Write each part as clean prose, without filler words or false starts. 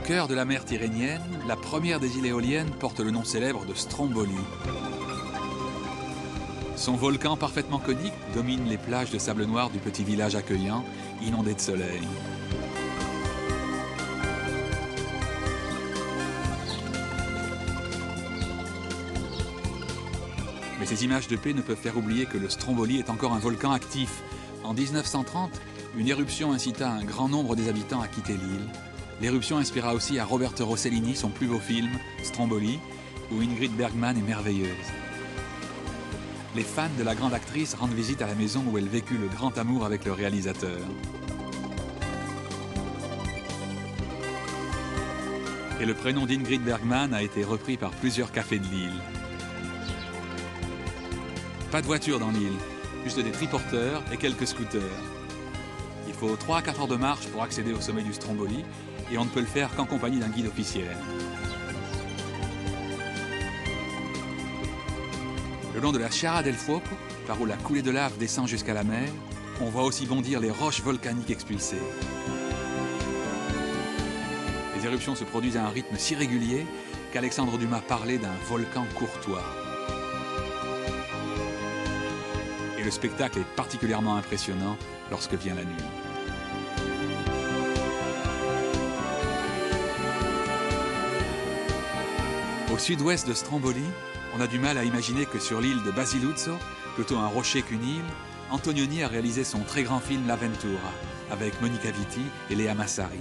cœur de la mer Tyrrhénienne, la première des îles éoliennes porte le nom célèbre de Stromboli. Son volcan parfaitement conique domine les plages de sable noir du petit village accueillant, inondé de soleil. Mais ces images de paix ne peuvent faire oublier que le Stromboli est encore un volcan actif. En 1930, une éruption incita un grand nombre des habitants à quitter l'île. L'éruption inspira aussi à Roberto Rossellini son plus beau film, Stromboli, où Ingrid Bergman est merveilleuse. Les fans de la grande actrice rendent visite à la maison où elle vécut le grand amour avec le réalisateur. Et le prénom d'Ingrid Bergman a été repris par plusieurs cafés de l'île. Pas de voiture dans l'île, juste des triporteurs et quelques scooters. Il faut 3 à 4 heures de marche pour accéder au sommet du Stromboli et on ne peut le faire qu'en compagnie d'un guide officiel. Le long de la Sciara del Fuoco, par où la coulée de lave descend jusqu'à la mer, on voit aussi bondir les roches volcaniques expulsées. Les éruptions se produisent à un rythme si régulier qu'Alexandre Dumas parlait d'un volcan courtois. Et le spectacle est particulièrement impressionnant lorsque vient la nuit. Au sud-ouest de Stromboli, on a du mal à imaginer que sur l'île de Basiluzzo, plutôt un rocher qu'une île, Antonioni a réalisé son très grand film L'Avventura, avec Monica Vitti et Léa Massari.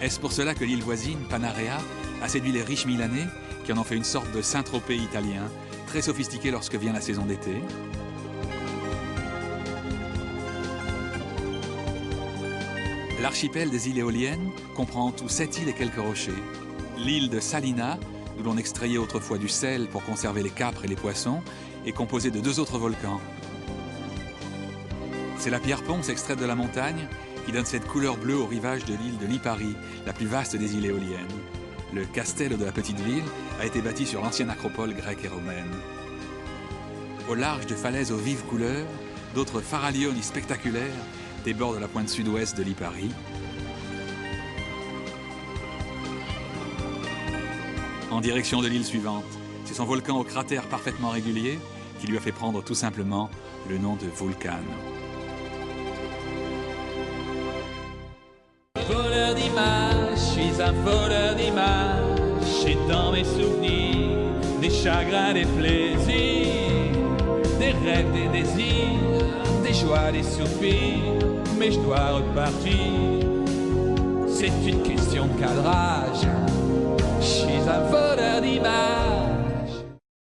Est-ce pour cela que l'île voisine, Panarea, a séduit les riches Milanais, qui en ont fait une sorte de Saint-Tropez italien, très sophistiqué lorsque vient la saison d'été? L'archipel des îles éoliennes comprend en tout 7 îles et quelques rochers. L'île de Salina, d'où l'on extrayait autrefois du sel pour conserver les capres et les poissons, est composée de 2 autres volcans. C'est la pierre ponce extraite de la montagne qui donne cette couleur bleue au rivage de l'île de Lipari, la plus vaste des îles éoliennes. Le castello de la petite ville a été bâti sur l'ancienne acropole grecque et romaine. Au large de falaises aux vives couleurs, d'autres faraglioni spectaculaires débordent la pointe sud-ouest de Lipari. En direction de l'île suivante, c'est son volcan au cratère parfaitement régulier qui lui a fait prendre tout simplement le nom de Vulcano. Voleur d'images, je suis un voleur d'images, j'ai dans mes souvenirs des chagrins, des plaisirs, des rêves, des désirs, des joies, des soupirs, mais je dois repartir. C'est une question de cadrage, je suis un voleur d'images.